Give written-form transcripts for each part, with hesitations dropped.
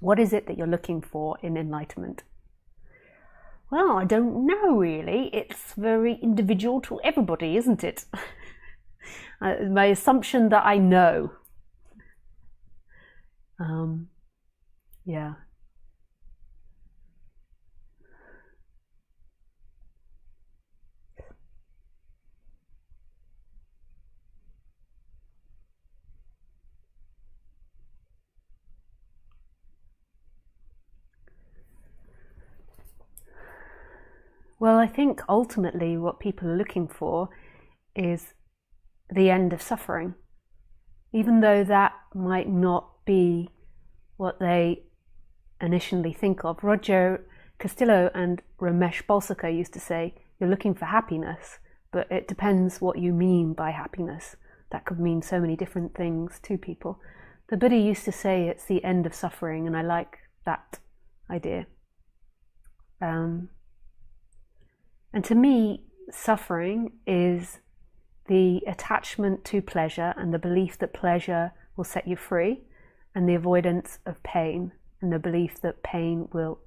What is it that you're looking for in enlightenment? Well, I don't know really. It's very individual to everybody, isn't it? My assumption that I know. Yeah. Well, I think ultimately what people are looking for is the end of suffering, even though that might not be what they initially think of. Roger Castillo and Ramesh Balsekar used to say, you're looking for happiness, but it depends what you mean by happiness. That could mean so many different things to people. The Buddha used to say it's the end of suffering, and I like that idea. And to me, suffering is the attachment to pleasure and the belief that pleasure will set you free, and the avoidance of pain and the belief that pain will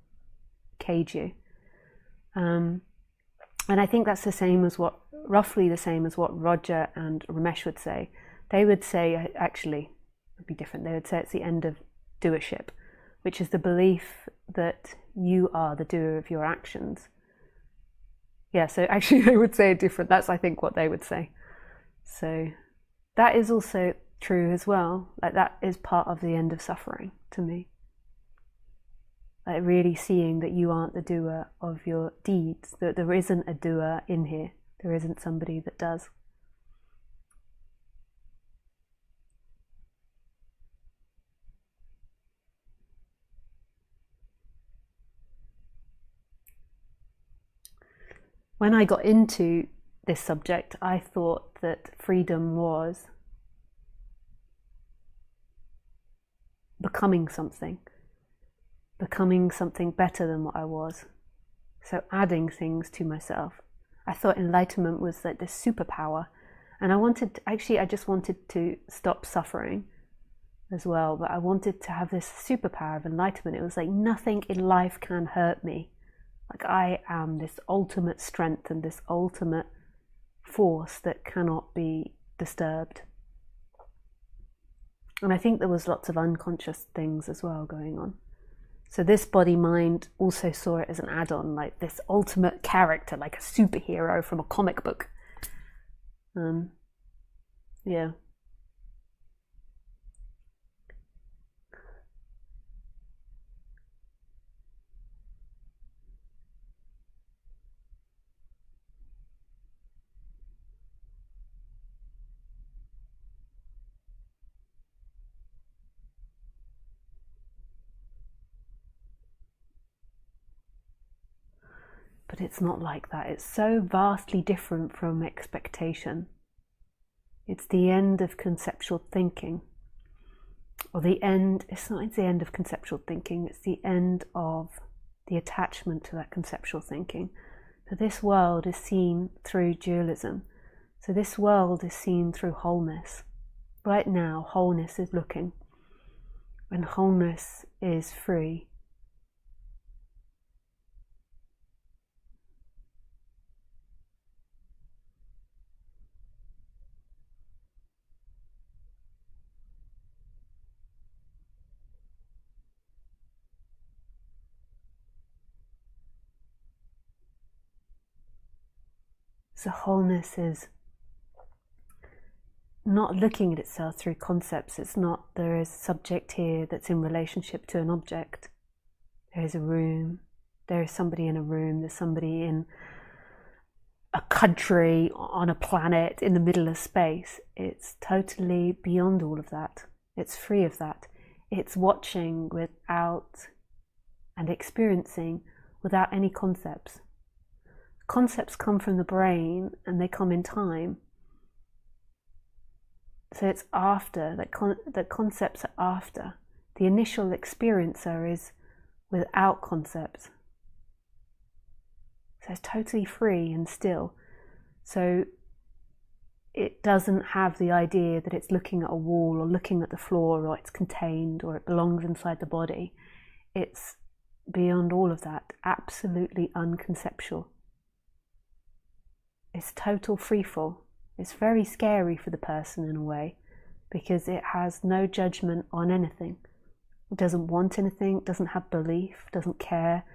cage you. And I think that's roughly the same as what Roger and Ramesh would say. They would say, actually, it would be different. They would say it's the end of doership, which is the belief that you are the doer of your actions. Yeah, so actually they would say it different. That's, I think, what they would say. So that is also true as well. Like, that is part of the end of suffering to me. Like, really seeing that you aren't the doer of your deeds, that there isn't a doer in here. There isn't somebody that does. When I got into this subject, I thought that freedom was becoming something better than what I was. So adding things to myself. I thought enlightenment was like this superpower, and I just wanted to stop suffering as well, but I wanted to have this superpower of enlightenment. It was like nothing in life can hurt me. Like, I am this ultimate strength and this ultimate force that cannot be disturbed. And I think there was lots of unconscious things as well going on. So this body-mind also saw it as an add-on, like this ultimate character, like a superhero from a comic book. Yeah. But it's not like that. It's so vastly different from expectation. It's the end of conceptual thinking. Or it's not the end of conceptual thinking, it's the end of the attachment to that conceptual thinking. So this world is seen through dualism. So this world is seen through wholeness. Right now, wholeness is looking, and wholeness is free. So wholeness is not looking at itself through concepts. It's not, there is a subject here that's in relationship to an object. There is a room. There is somebody in a room. There's somebody in a country, on a planet, in the middle of space. It's totally beyond all of that. It's free of that. It's watching without and experiencing without any concepts. Concepts come from the brain and they come in time. So it's after, the concepts are after. The initial experiencer is without concepts. So it's totally free and still. So it doesn't have the idea that it's looking at a wall or looking at the floor, or it's contained, or it belongs inside the body. it's beyond all of that, absolutely unconceptual. It's total freefall. It's very scary for the person in a way, because it has no judgment on anything. It doesn't want anything, doesn't have belief, doesn't care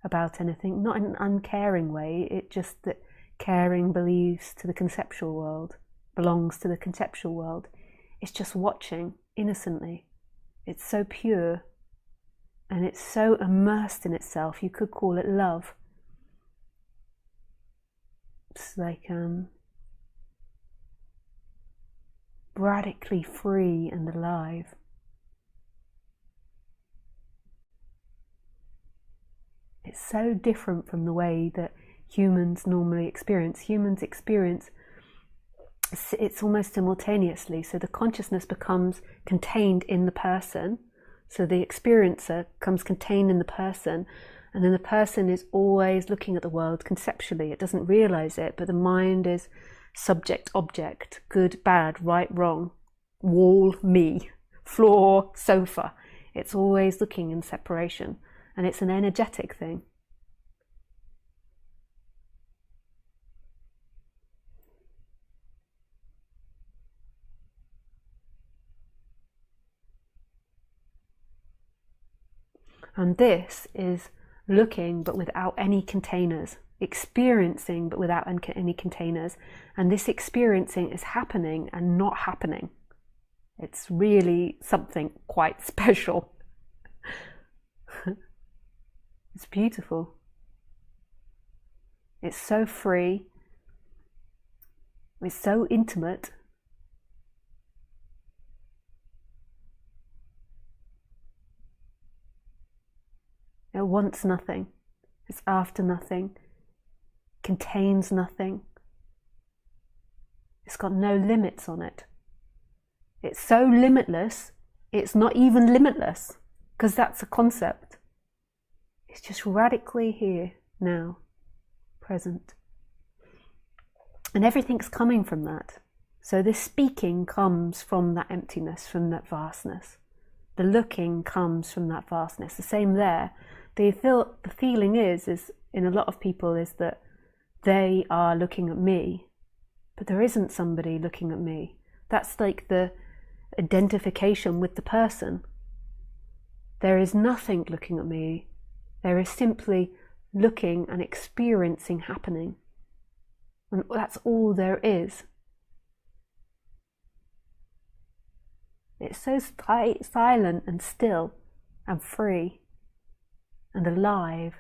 about anything, not in an uncaring way. It just that caring believes to the conceptual world, belongs to the conceptual world. It's just watching innocently. It's so pure and it's so immersed in itself. You could call it love. It's like radically free and alive. It's so different from the way that humans normally experience. Humans experience it's almost simultaneously. So the consciousness becomes contained in the person. So the experiencer comes contained in the person, and then the person is always looking at the world conceptually. It doesn't realize it, but the mind is subject, object, good, bad, right, wrong, wall, me, floor, sofa. It's always looking in separation, and it's an energetic thing. And this is looking but without any containers, experiencing but without any containers. And this experiencing is happening and not happening. It's really something quite special. It's beautiful. It's so free. It's so intimate. It wants nothing, it's after nothing, contains nothing. It's got no limits on it. It's so limitless, it's not even limitless, because that's a concept. It's just radically here, now, present. And everything's coming from that. So this speaking comes from that emptiness, from that vastness. The looking comes from that vastness. The same there. The feeling is in a lot of people is that they are looking at me, but there isn't somebody looking at me. That's like the identification with the person. There is nothing looking at me. There is simply looking and experiencing happening. And that's all there is. It's so silent and still and free and alive.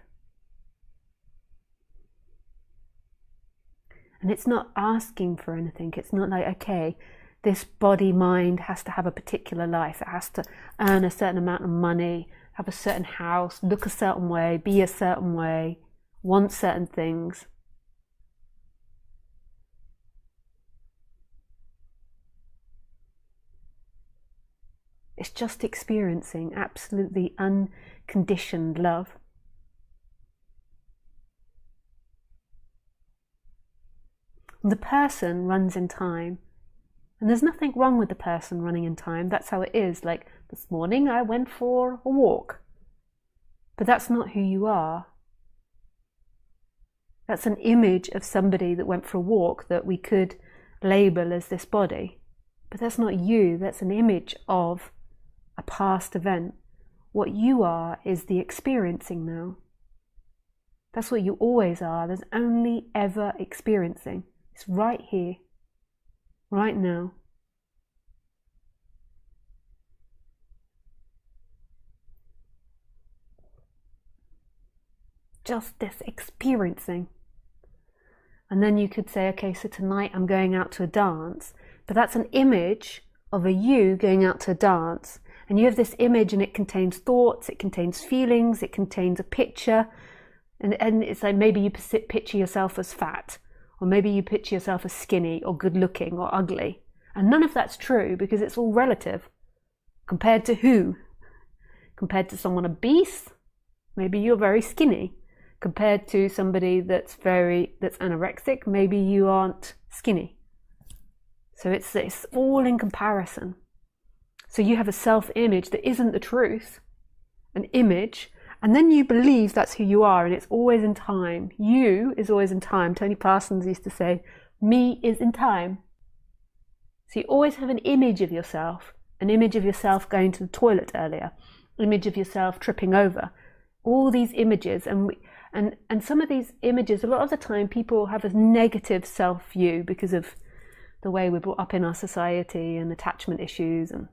And it's not asking for anything. It's not like, okay, this body mind has to have a particular life. It has to earn a certain amount of money, have a certain house, look a certain way, be a certain way, want certain things. It's just experiencing absolutely unconditioned love. The person runs in time, and there's nothing wrong with the person running in time. That's how it is. Like this morning I went for a walk, but that's not who you are. That's an image of somebody that went for a walk that we could label as this body, but that's not you. That's an image of a past event. What you are is the experiencing now. That's what you always are. There's only ever experiencing. It's right here, right now. Just this experiencing. And then you could say, okay, so tonight I'm going out to a dance, but that's an image of a you going out to a dance. And you have this image and it contains thoughts, it contains feelings, it contains a picture. And it's like maybe you picture yourself as fat, or maybe you picture yourself as skinny or good looking or ugly. And none of that's true because it's all relative. Compared to who? Compared to someone obese, maybe you're very skinny. Compared to somebody that's anorexic, maybe you aren't skinny. So it's all in comparison. So you have a self-image that isn't the truth, an image, and then you believe that's who you are, and it's always in time. You is always in time. Tony Parsons used to say, me is in time. So you always have an image of yourself going to the toilet earlier, image of yourself tripping over. All these images, and some of these images, a lot of the time people have a negative self-view because of the way we're brought up in our society and attachment issues and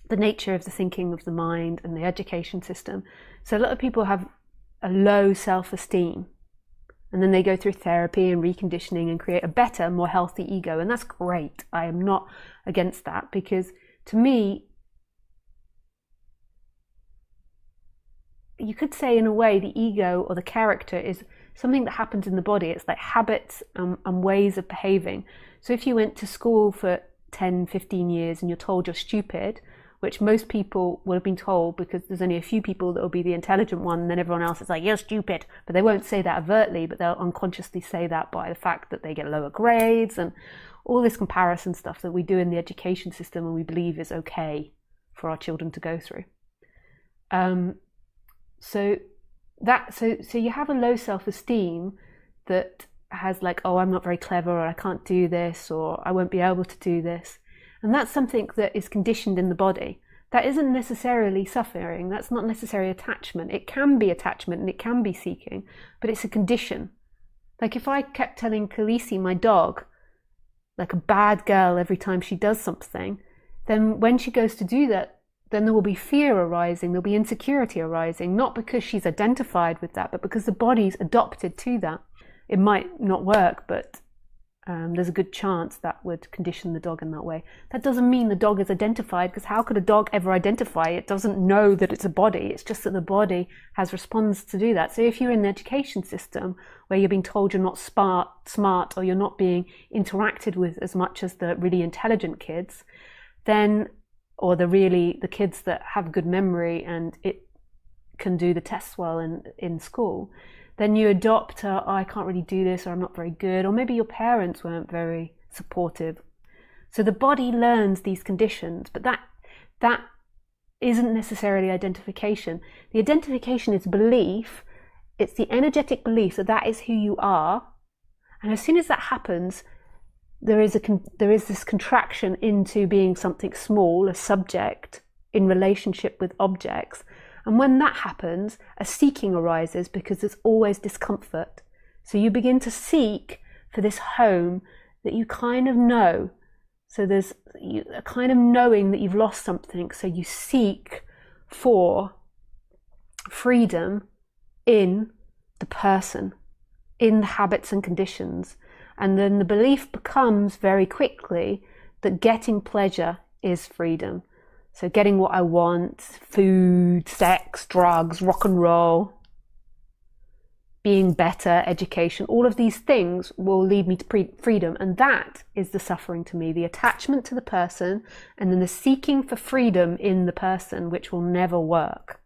the nature of the thinking of the mind and the education system. So a lot of people have a low self-esteem, and then they go through therapy and reconditioning and create a better, more healthy ego, and that's great. I am not against that, because to me, you could say in a way the ego or the character is something that happens in the body. It's like habits and ways of behaving. So if you went to school for 10, 15 years and you're told you're stupid, which most people will have been told, because there's only a few people that will be the intelligent one, and then everyone else is like, you're stupid. But they won't say that overtly, but they'll unconsciously say that by the fact that they get lower grades and all this comparison stuff that we do in the education system and we believe is okay for our children to go through. So you have a low self-esteem that has like, oh, I'm not very clever, or I can't do this, or I won't be able to do this. And that's something that is conditioned in the body. That isn't necessarily suffering. That's not necessarily attachment. It can be attachment and it can be seeking, but it's a condition. Like if I kept telling Khaleesi, my dog, like a bad girl every time she does something, then when she goes to do that, then there will be fear arising, there'll be insecurity arising, not because she's identified with that, but because the body's adopted to that. It might not work, but there's a good chance that would condition the dog in that way. That doesn't mean the dog is identified, because how could a dog ever identify? It doesn't know that it's a body. It's just that the body has responds to do that. So if you're in the education system where you're being told you're not smart, or you're not being interacted with as much as the really intelligent kids, then, or the kids that have good memory and it can do the tests well in school, then you adopt I can't really do this, or I'm not very good, or maybe your parents weren't very supportive. So the body learns these conditions, but that isn't necessarily identification. The identification is belief. It's the energetic belief that is who you are. And as soon as that happens, there is this contraction into being something small, a subject in relationship with objects. And when that happens, a seeking arises, because there's always discomfort. So you begin to seek for this home that you kind of know. So there's a kind of knowing that you've lost something. So you seek for freedom in the person, in the habits and conditions. And then the belief becomes very quickly that getting pleasure is freedom. So getting what I want, food, sex, drugs, rock and roll, being better, education, all of these things will lead me to freedom. And that is the suffering to me, the attachment to the person, and then the seeking for freedom in the person, which will never work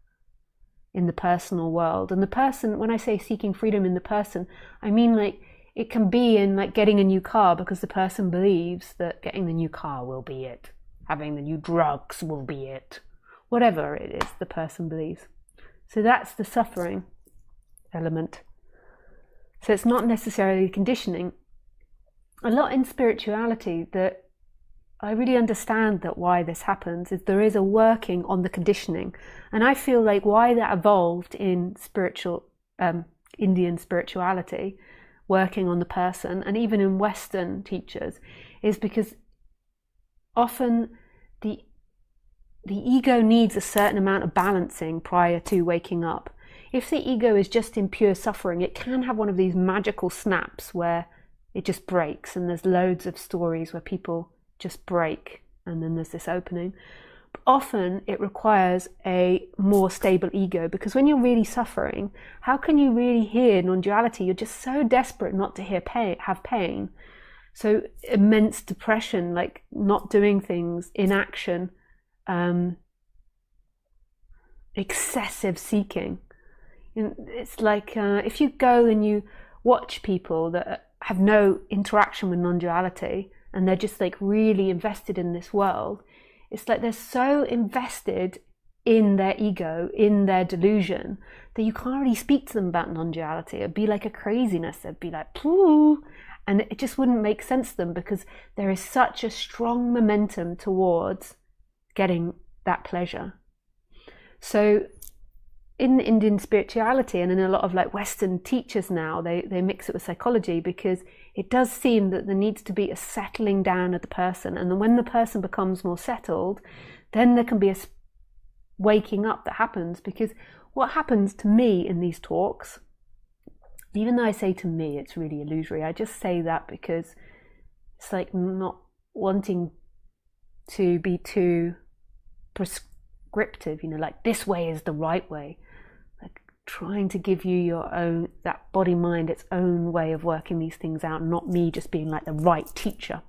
in the personal world. And the person, when I say seeking freedom in the person, I mean like it can be in like getting a new car, because the person believes that getting the new car will be it. Having the new drugs will be it. Whatever it is the person believes. So that's the suffering element. So it's not necessarily conditioning. A lot in spirituality that I really understand that why this happens is there is a working on the conditioning. And I feel like why that evolved in Indian spirituality, working on the person, and even in Western teachers, is because often the ego needs a certain amount of balancing prior to waking up. If the ego is just in pure suffering, it can have one of these magical snaps where it just breaks, and there's loads of stories where people just break and then there's this opening. But often it requires a more stable ego, because when you're really suffering, how can you really hear non-duality? You're just so desperate not to have pain. So immense depression, like not doing things, inaction, excessive seeking. It's like if you go and you watch people that have no interaction with non-duality and they're just like really invested in this world, it's like they're so invested in their ego, in their delusion, that you can't really speak to them about non-duality. It'd be like a craziness. It'd be like, pooh, and it just wouldn't make sense to them, because there is such a strong momentum towards getting that pleasure. So in Indian spirituality, and in a lot of like Western teachers now, they mix it with psychology, because it does seem that there needs to be a settling down of the person. And then when the person becomes more settled, then there can be a waking up that happens. Because what happens to me in these talks, even though I say to me, it's really illusory, I just say that because it's like not wanting to be too prescriptive, you know, like this way is the right way. Like trying to give you your own, that body mind, its own way of working these things out, not me just being like the right teacher.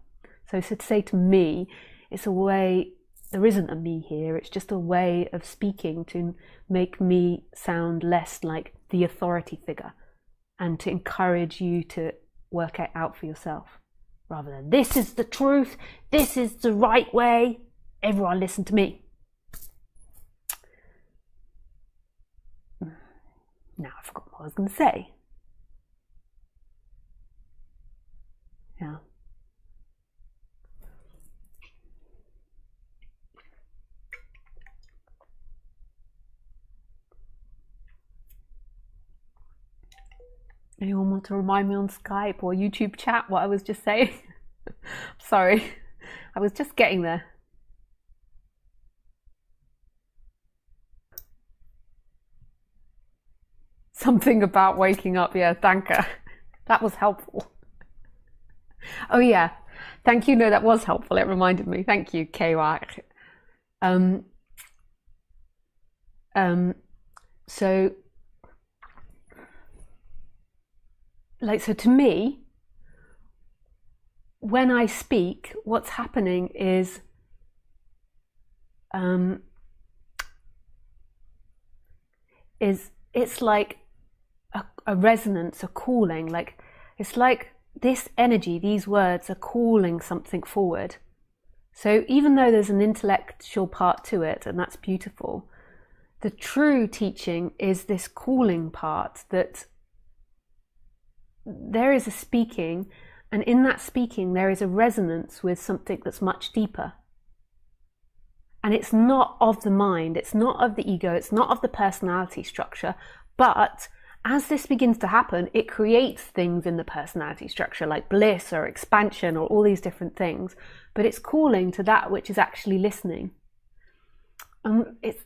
So to say to me, it's a way, there isn't a me here, it's just a way of speaking to make me sound less like the authority figure, and to encourage you to work it out for yourself, rather than this is the truth, this is the right way, everyone listen to me. Now I forgot what I was going to say. Yeah. Anyone want to remind me on Skype or YouTube chat what I was just saying? Sorry, I was just getting there. Something about waking up, yeah, danke. That was helpful. Oh yeah, thank you, no, that was helpful, it reminded me. Thank you, Kwak. So to me, when I speak, what's happening is it's like a resonance, a calling. Like it's like this energy, these words are calling something forward. So even though there's an intellectual part to it, and that's beautiful, the true teaching is this calling part, that there is a speaking, and in that speaking there is a resonance with something that's much deeper. And it's not of the mind, it's not of the ego, it's not of the personality structure, but as this begins to happen, it creates things in the personality structure like bliss or expansion or all these different things, but it's calling to that which is actually listening. It's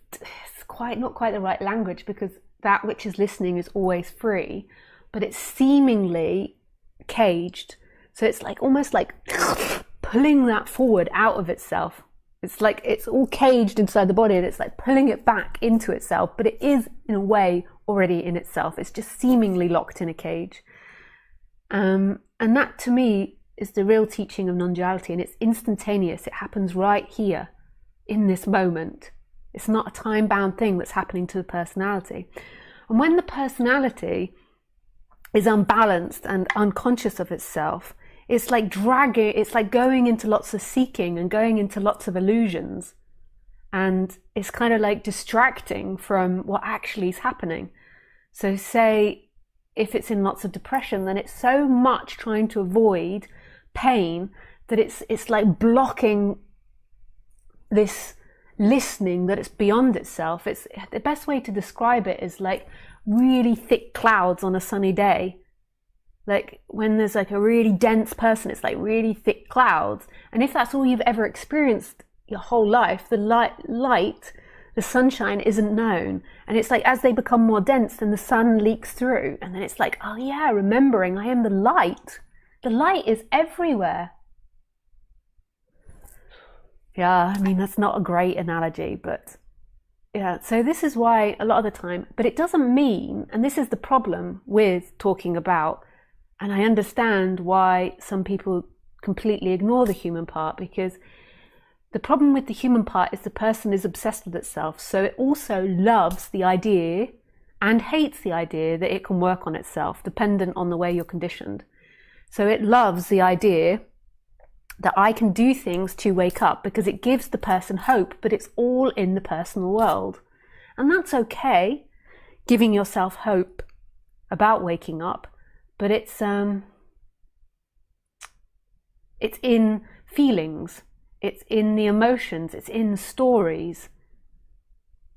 not quite the right language, because that which is listening is always free, but it's seemingly caged. So it's like almost like pulling that forward out of itself. It's like it's all caged inside the body, and it's like pulling it back into itself, but it is in a way already in itself. It's just seemingly locked in a cage. And that to me is the real teaching of non-duality, and it's instantaneous. It happens right here in this moment. It's not a time-bound thing that's happening to the personality. And when the personality is unbalanced and unconscious of itself, it's like dragging, it's like going into lots of seeking and going into lots of illusions. And it's kind of like distracting from what actually is happening. So say if it's in lots of depression, then it's so much trying to avoid pain that it's like blocking this listening, that it's beyond itself. It's the best way to describe it is like really thick clouds on a sunny day. Like when there's like a really dense person, it's like really thick clouds. And if that's all you've ever experienced your whole life, the light, the sunshine isn't known. And it's like as they become more dense, then the sun leaks through. And then it's like, oh yeah, remembering I am the light. The light is everywhere. Yeah, I mean, that's not a great analogy, but yeah, so this is why a lot of the time, but it doesn't mean, and this is the problem with talking about, and I understand why some people completely ignore the human part, because the problem with the human part is the person is obsessed with itself. So it also loves the idea and hates the idea that it can work on itself, dependent on the way you're conditioned. So it loves the idea that I can do things to wake up, because it gives the person hope, but it's all in the personal world. And that's okay, giving yourself hope about waking up, but it's in feelings, it's in the emotions, it's in stories,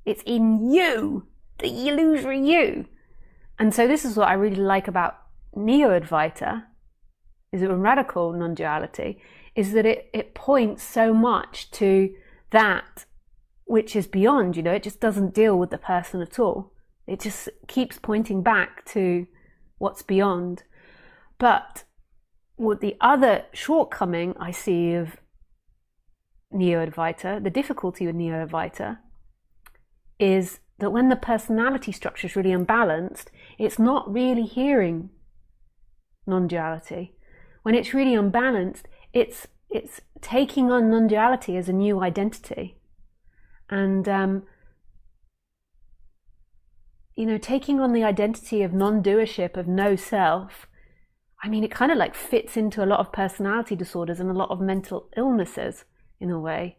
it's in you, the illusory you. And so this is what I really like about Neo-Advaita, is it radical non-duality, is that it points so much to that which is beyond, it just doesn't deal with the person at all. It just keeps pointing back to what's beyond. But what the other shortcoming I see of Neo-Advaita, the difficulty with Neo-Advaita, is that when the personality structure is really unbalanced, it's not really hearing non-duality. When it's really unbalanced, it's taking on non-duality as a new identity. And, taking on the identity of non-doership, of no self, it kind of like fits into a lot of personality disorders and a lot of mental illnesses in a way.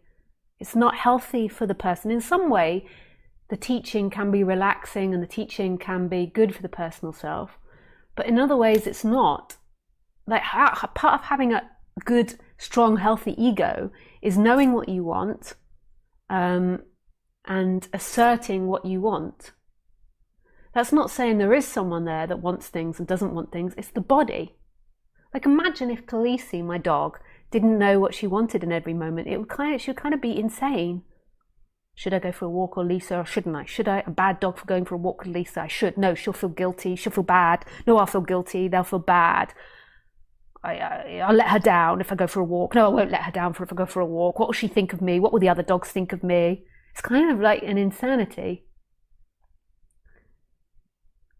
It's not healthy for the person. In some way, the teaching can be relaxing and the teaching can be good for the personal self. But in other ways, it's not. Like, part of having a good, strong, healthy ego is knowing what you want and asserting what you want. That's not saying there is someone there that wants things and doesn't want things. It's the body. Like, imagine if Khaleesi, my dog, didn't know what she wanted in every moment. She would kind of be insane. Should I go for a walk with Lisa or shouldn't I? Should I? A bad dog for going for a walk with Lisa? I should. No, she'll feel guilty. She'll feel bad. No, I'll feel guilty. They'll feel bad. I'll let her down if I go for a walk. No, I won't let her down if I go for a walk. What will she think of me? What will the other dogs think of me? It's kind of like an insanity.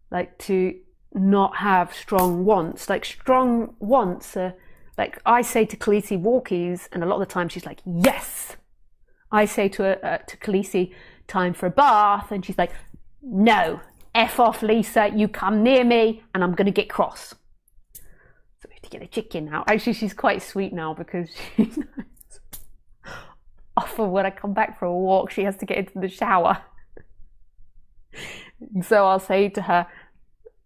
Like, to not have strong wants. Like, strong wants are, like, I say to Khaleesi, walkies, and a lot of the time she's like, yes. I say to Khaleesi, time for a bath, and she's like, no, F off, Lisa, you come near me and I'm going to get cross. So we have to get the chicken out. Actually, she's quite sweet now, because she knows often when I come back for a walk, she has to get into the shower. So I'll say to her,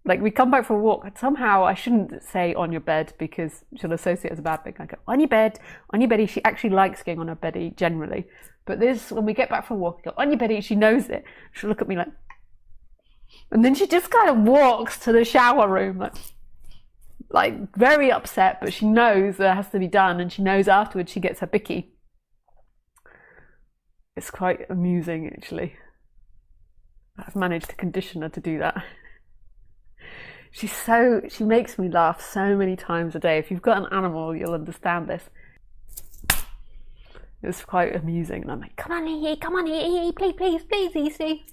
like, we come back for a walk, and somehow I shouldn't say on your bed, because she'll associate it as a bad thing. I go, on your bed, on your beddy. She actually likes going on her beddy generally. But this, when we get back from a walk, I go, on your beddy. She knows it. She'll look at me and then she just kind of walks to the shower room, like very upset, but she knows that it has to be done, and she knows afterwards she gets her bicky. It's quite amusing, actually. I've managed to condition her to do that. She makes me laugh so many times a day. If you've got an animal, you'll understand this. It's quite amusing. And I'm like, come on here, please, easy.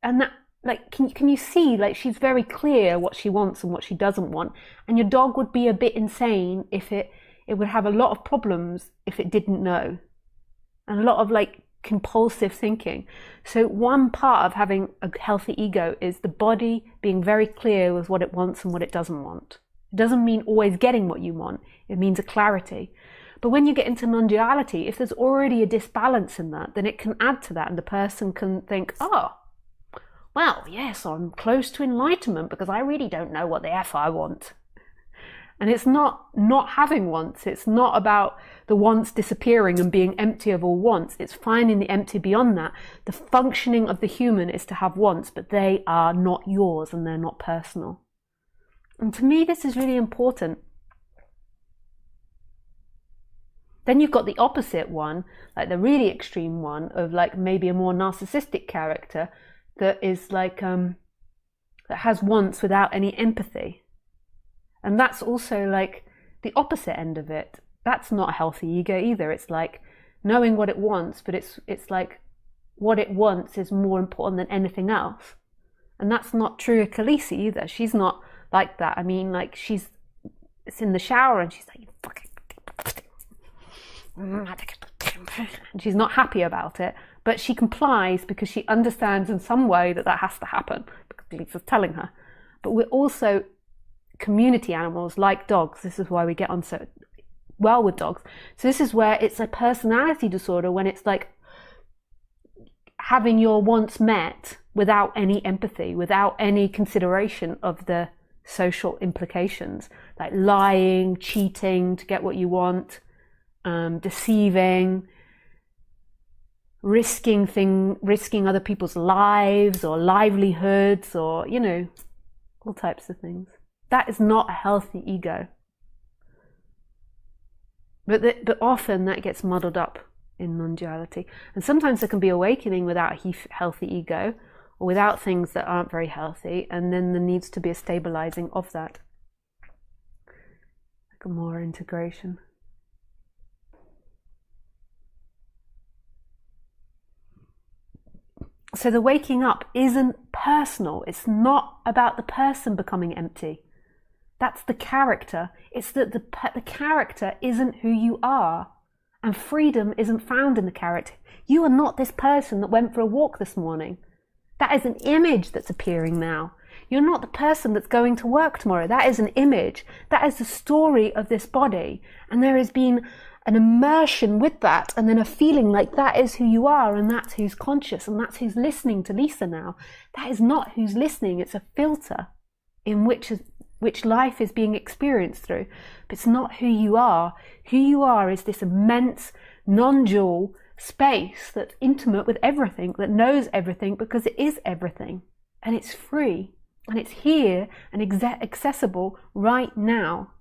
And that, like, can you see, like, she's very clear what she wants and what she doesn't want. And your dog would be a bit insane if it would have a lot of problems if it didn't know. And a lot of, like, compulsive thinking. So one part of having a healthy ego is the body being very clear with what it wants and what it doesn't want. It doesn't mean always getting what you want. It means a clarity. But when you get into non-duality, if there's already a disbalance in that, then it can add to that, and the person can think, oh, well, yes, I'm close to enlightenment because I really don't know what the F I want. And it's not having wants. It's not about the wants disappearing and being empty of all wants. It's finding the empty beyond that. The functioning of the human is to have wants, but they are not yours and they're not personal. And to me, this is really important. Then you've got the opposite one, like the really extreme one of, like, maybe a more narcissistic character that is like, that has wants without any empathy. And that's also like the opposite end of it. That's not a healthy ego either. It's like knowing what it wants, but it's like what it wants is more important than anything else. And that's not true of Khaleesi either. She's not like that. I mean, like, it's in the shower and she's like, you fucking, and she's not happy about it, but she complies because she understands in some way that has to happen because Lisa's telling her. But we're also community animals, like dogs. This is why we get on so well with dogs. So this is where it's a personality disorder, when it's like having your wants met without any empathy, without any consideration of the social implications, like lying, cheating to get what you want, deceiving, risking other people's lives or livelihoods, or, you know, all types of things. That is not a healthy ego. But often that gets muddled up in non-duality. And sometimes there can be awakening without a healthy ego, or without things that aren't very healthy, and then there needs to be a stabilizing of that, like a more integration. So the waking up isn't personal. It's not about the person becoming empty. That's the character. It's that the character isn't who you are. And freedom isn't found in the character. You are not this person that went for a walk this morning. That is an image that's appearing now. You're not the person that's going to work tomorrow. That is an image. That is the story of this body. And there has been an immersion with that, and then a feeling like that is who you are, and that's who's conscious, and that's who's listening to Lisa now. That is not who's listening. It's a filter in which life is being experienced through. But it's not who you are. Who you are is this immense, non-dual space that's intimate with everything, that knows everything because it is everything. And it's free. And it's here and accessible right now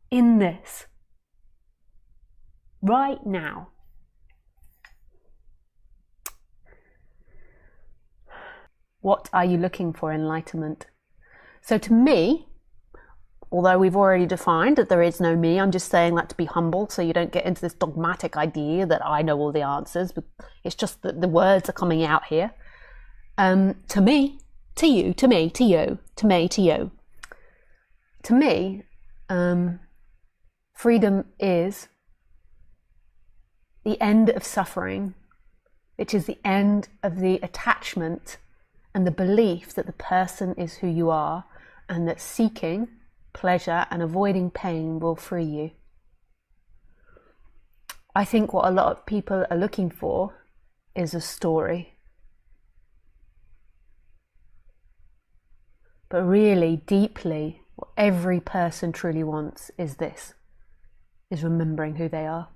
in this. Right now. What are you looking for in enlightenment? So to me, although we've already defined that there is no me, I'm just saying that to be humble, so you don't get into this dogmatic idea that I know all the answers. But it's just that the words are coming out here. To me, to you, to me, to you, to me, to you. To me, freedom is the end of suffering, which is the end of the attachment and the belief that the person is who you are, and that seeking pleasure and avoiding pain will free you. I think what a lot of people are looking for is a story. But really, deeply, what every person truly wants is this, is remembering who they are.